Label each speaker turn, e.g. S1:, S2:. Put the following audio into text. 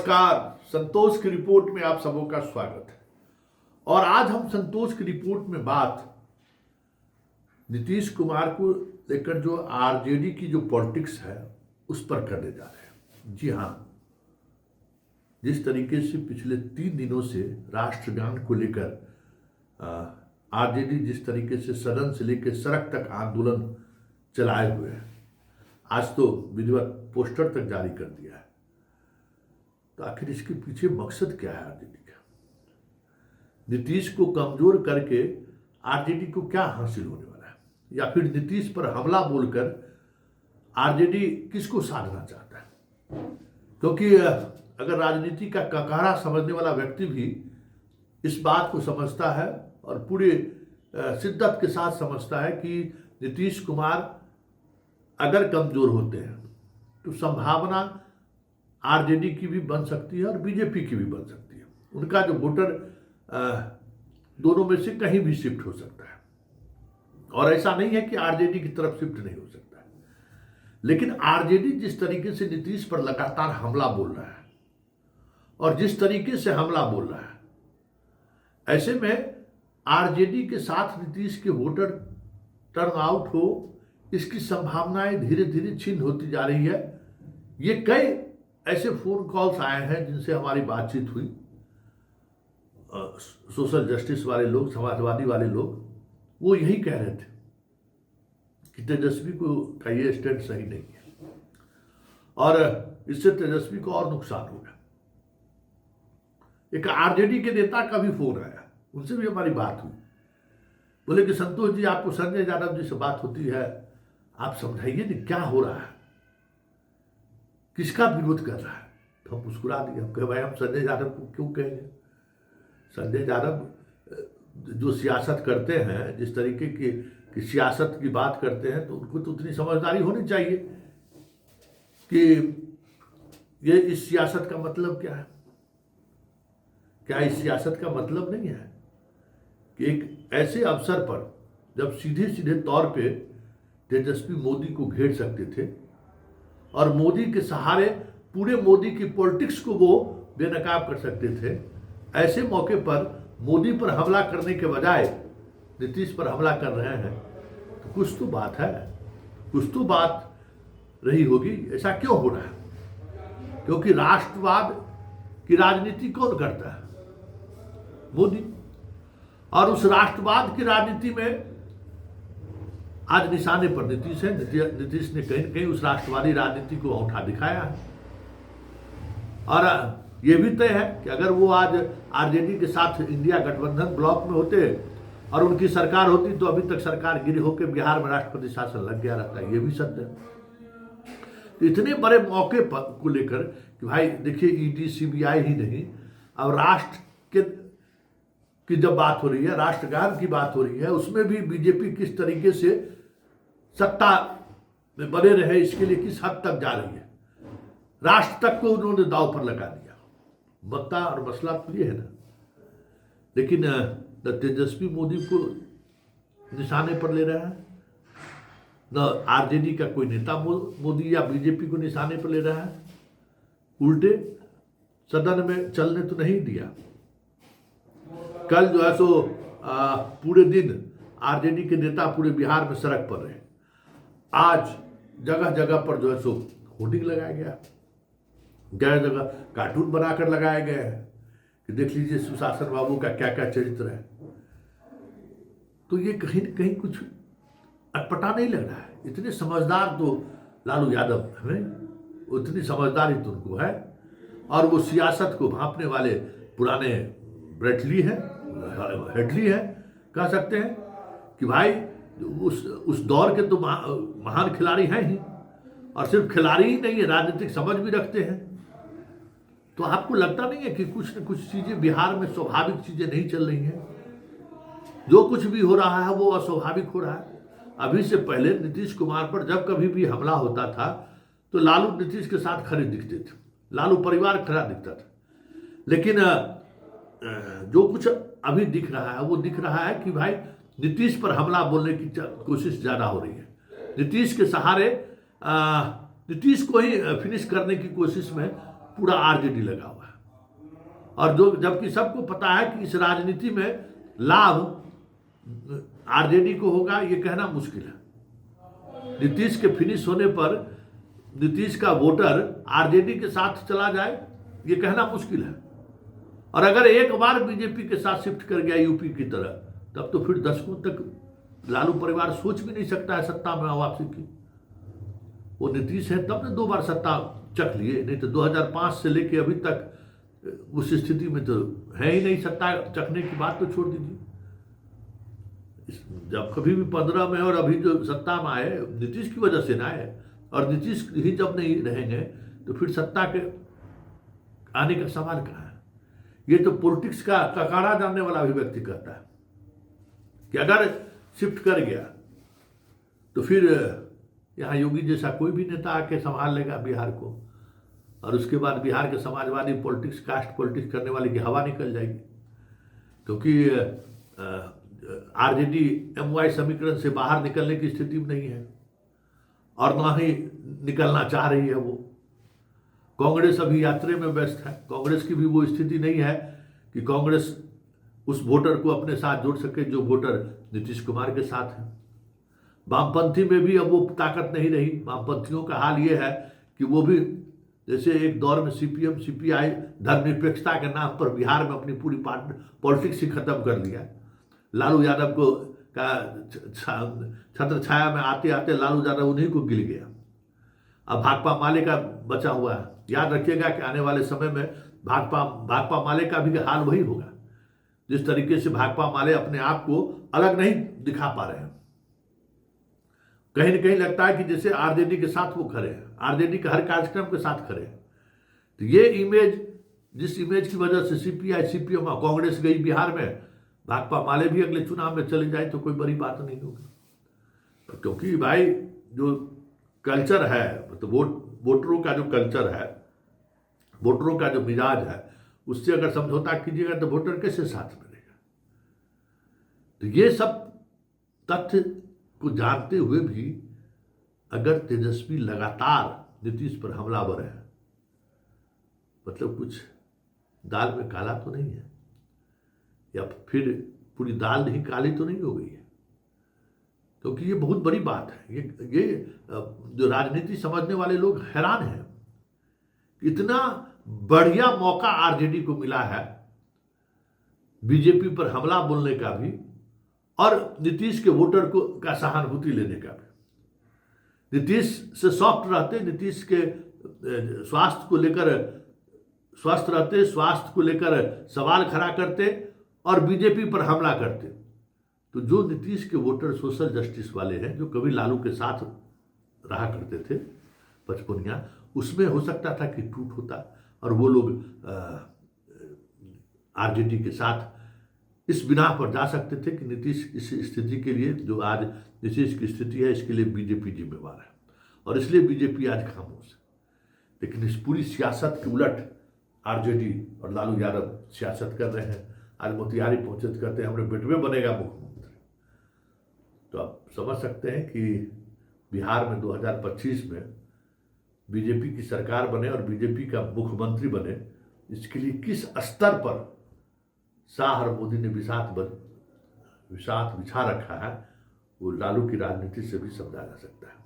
S1: नमस्कार। संतोष की रिपोर्ट में आप सबों का स्वागत है। और आज हम संतोष की रिपोर्ट में बात नीतीश कुमार को लेकर जो आरजेडी की जो पॉलिटिक्स है उस पर करने जा रहे हैं। जी हाँ, जिस तरीके से पिछले 3 दिनों से राष्ट्रगान को लेकर आरजेडी जिस तरीके से सदन से लेकर सड़क तक आंदोलन चलाए हुए हैं, आज तो विधिवत पोस्टर तक जारी कर दिया है। तो आखिर इसके पीछे मकसद क्या है आरजेडी का? नीतीश को कमजोर करके आरजेडी को क्या हासिल होने वाला है, या फिर नीतीश पर हमला बोलकर आरजेडी किसको साधना चाहता है? क्योंकि अगर राजनीति का ककारा समझने वाला व्यक्ति भी इस बात को समझता है और पूरे शिद्दत के साथ समझता है कि नीतीश कुमार अगर कमजोर होते हैं तो संभावना आरजेडी की भी बन सकती है और बीजेपी की भी बन सकती है। उनका जो वोटर दोनों में से कहीं भी शिफ्ट हो सकता है। और ऐसा नहीं है कि आरजेडी की तरफ शिफ्ट नहीं हो सकता है, लेकिन आरजेडी जिस तरीके से नीतीश पर लगातार हमला बोल रहा है और जिस तरीके से हमला बोल रहा है, ऐसे में आरजेडी के साथ नीतीश के वोटर टर्न आउट हो, इसकी संभावनाएं धीरे धीरे छीन होती जा रही है। ये कई ऐसे फोन कॉल्स आए हैं जिनसे हमारी बातचीत हुई, सोशल जस्टिस वाले लोग, समाजवादी वाले लोग, वो यही कह रहे थे कि तेजस्वी को का ये स्टैंड सही नहीं है और इससे तेजस्वी को और नुकसान होगा। एक आरजेडी के नेता का भी फोन आया, उनसे भी हमारी बात हुई। बोले कि संतोष जी, आपको संजय यादव जी से बात होती है, आप समझाइए नहीं क्या हो रहा है, किसका विरोध कर रहा है? तो हम मुस्कुरा दिए। हम कहे भाई, हम संजय यादव को क्यों कहेंगे? संजय यादव जो सियासत करते हैं, जिस तरीके की सियासत की बात करते हैं, तो उनको तो उतनी समझदारी होनी चाहिए कि ये इस सियासत का मतलब क्या है। क्या इस सियासत का मतलब नहीं है कि एक ऐसे अवसर पर जब सीधे सीधे तौर पे तेजस्वी मोदी को घेर सकते थे और मोदी के सहारे पूरे मोदी की पॉलिटिक्स को वो बेनकाब कर सकते थे, ऐसे मौके पर मोदी पर हमला करने के बजाय नीतीश पर हमला कर रहे हैं, तो कुछ तो बात है, कुछ तो बात रही होगी। ऐसा क्यों हो रहा है? क्योंकि राष्ट्रवाद की राजनीति कौन करता है? मोदी। और उस राष्ट्रवाद की राजनीति में आज निशाने पर नीतीश है। नीतीश ने कहीं न कहीं उस राष्ट्रवादी राजनीति को औंठा दिखाया है। और यह भी तय है कि अगर वो आज आरजेडी के साथ इंडिया गठबंधन ब्लॉक में होते और उनकी सरकार होती, तो अभी तक सरकार गिरी होकर बिहार में राष्ट्रपति शासन लग गया रहता है। ये भी सत्य है। तो इतने बड़े मौके पर को लेकर कि भाई देखिए, ईडी सीबीआई ही नहीं, अब राष्ट्र के की जब बात हो रही है, राष्ट्रगान की बात हो रही है, उसमें भी बीजेपी किस तरीके से सत्ता में बने रहे, इसके लिए किस हद तक जा रही है, राष्ट्र तक को उन्होंने दांव पर लगा दिया। मुद्दा और मसला तो ये है ना। लेकिन तेजस्वी मोदी को निशाने पर ले रहा है, न आरजेडी का कोई नेता मोदी या बीजेपी को निशाने पर ले रहा है, उल्टे सदन में चलने तो नहीं दिया। कल जो है सो पूरे दिन आरजेडी के नेता पूरे बिहार में सड़क पर रहे। आज जगह जगह पर जो है सो होर्डिंग लगाया गया, जगह जगह कार्टून बनाकर लगाए गए हैं कि देख लीजिए सुशासन बाबू का क्या क्या चरित्र है। तो ये कहीं न कहीं कुछ अटपटा नहीं लग रहा है। इतने समझदार तो लालू यादव हमें, उतनी समझदारी तो उनको है, और वो सियासत को भांपने वाले पुराने ब्रेटली हैं, हेडली है, कह सकते हैं कि भाई उस दौर के तो महान खिलाड़ी हैं ही, और सिर्फ खिलाड़ी ही नहीं है, राजनीतिक समझ भी रखते हैं। तो आपको लगता नहीं है कि कुछ न कुछ चीजें बिहार में स्वाभाविक चीजें नहीं चल रही हैं? जो कुछ भी हो रहा है वो अस्वाभाविक हो रहा है। अभी से पहले नीतीश कुमार पर जब कभी भी हमला होता था तो लालू नीतीश के साथ खड़े दिखते थे, लालू परिवार खड़ा दिखता था। लेकिन जो कुछ अभी दिख रहा है वो दिख रहा है कि भाई नीतीश पर हमला बोलने की कोशिश ज्यादा हो रही है। नीतीश के सहारे नीतीश को ही फिनिश करने की कोशिश में पूरा आरजेडी लगा हुआ है। और जो जबकि सबको पता है कि इस राजनीति में लाभ आरजेडी को होगा, ये कहना मुश्किल है। नीतीश के फिनिश होने पर नीतीश का वोटर आरजेडी के साथ चला जाए, ये कहना मुश्किल है। और अगर एक बार बीजेपी के साथ शिफ्ट कर गया यूपी की तरह, तब तो फिर दशकों तक लालू परिवार सोच भी नहीं सकता है सत्ता में वापसी की। वो नीतीश है तब ने 2 बार सत्ता चख लिए, नहीं तो 2005 से लेके अभी तक उस स्थिति में तो है ही नहीं। सत्ता चखने की बात तो छोड़ दीजिए। जब कभी भी 15 में और अभी जो सत्ता में आए, नीतीश की वजह से ना आए। और नीतीश ही जब नहीं रहेंगे तो फिर सत्ता के आने का सवाल कहाँ है। ये तो पॉलिटिक्स का ककारा जानने वाला भी व्यक्ति कहता है कि अगर शिफ्ट कर गया तो फिर यहाँ योगी जैसा कोई भी नेता आके संभाल लेगा बिहार को, और उसके बाद बिहार के समाजवादी पॉलिटिक्स, कास्ट पॉलिटिक्स करने वाले की हवा निकल जाएगी। क्योंकि आरजेडी एमवाई समीकरण से बाहर निकलने की स्थिति में नहीं है और ना ही निकलना चाह रही है वो। कांग्रेस अभी यात्रा में व्यस्त है। कांग्रेस की भी वो स्थिति नहीं है कि कांग्रेस उस वोटर को अपने साथ जोड़ सके जो वोटर नीतीश कुमार के साथ है। वामपंथी में भी अब वो ताकत नहीं रही। वामपंथियों का हाल ये है कि वो भी जैसे एक दौर में सीपीएम सीपीआई धर्मनिरपेक्षता के नाम पर बिहार में अपनी पूरी पॉलिटिक्स ही खत्म कर दिया। लालू यादव को का छत्र छाया में आते आते लालू यादव उन्हीं को गिल गया। अब भाकपा माले का बचा हुआ है। याद रखिएगा कि आने वाले समय में भाकपा माले का भी हाल वही होगा। जिस तरीके से भाकपा माले अपने आप को अलग नहीं दिखा पा रहे हैं, कहीं न कहीं लगता है कि जैसे आरजेडी के साथ वो खड़े हैं, आरजेडी के हर कार्यक्रम के साथ खड़े हैं। तो ये इमेज, जिस इमेज की वजह से सीपीआई सीपीएम कांग्रेस गई बिहार में, भाकपा माले भी अगले चुनाव में चले जाए तो कोई बड़ी बात नहीं होगी। क्योंकि भाई जो कल्चर है, तो वोटरों का जो कल्चर है, वोटरों का जो मिजाज है, उससे अगर समझौता कीजिएगा तो वोटर कैसे साथ में रहेगा। तो ये सब तथ्य को जानते हुए भी अगर तेजस्वी लगातार नीतीश पर हमलावर है, मतलब कुछ दाल में काला तो नहीं है, या फिर पूरी दाल नहीं काली तो नहीं हो गई है। क्योंकि ये बहुत बड़ी बात है। ये जो राजनीति समझने वाले लोग हैरान हैं। इतना बढ़िया मौका आरजेडी को मिला है बीजेपी पर हमला बोलने का भी, और नीतीश के वोटर को का सहानुभूति लेने का भी। नीतीश से सॉफ्ट रहते, नीतीश के स्वास्थ्य को लेकर स्वस्थ रहते, स्वास्थ्य को लेकर सवाल खड़ा करते और बीजेपी पर हमला करते, तो जो नीतीश के वोटर सोशल जस्टिस वाले हैं, जो कभी लालू के साथ रहा करते थे पचपनिया, उसमें हो सकता था कि टूट होता और वो लोग आरजेडी के साथ इस बिना पर जा सकते थे कि नीतीश इस स्थिति के लिए, जो आज नीतीश की स्थिति है, इसके लिए बीजेपी जिम्मेवार है और इसलिए बीजेपी आज खामोश है। लेकिन इस पूरी सियासत के उलट आरजेडी और लालू यादव सियासत कर रहे हैं। आज मोतिहारी पहुंचे तो कहते हैं हमारे बेटवे बनेगा मुख्यमंत्री। तो आप समझ सकते हैं कि बिहार में 2025 में बीजेपी की सरकार बने और बीजेपी का मुख्यमंत्री बने, इसके लिए किस स्तर पर शाह और मोदी ने विषाद बिछा रखा है, वो लालू की राजनीति से भी समझा जा सकता है।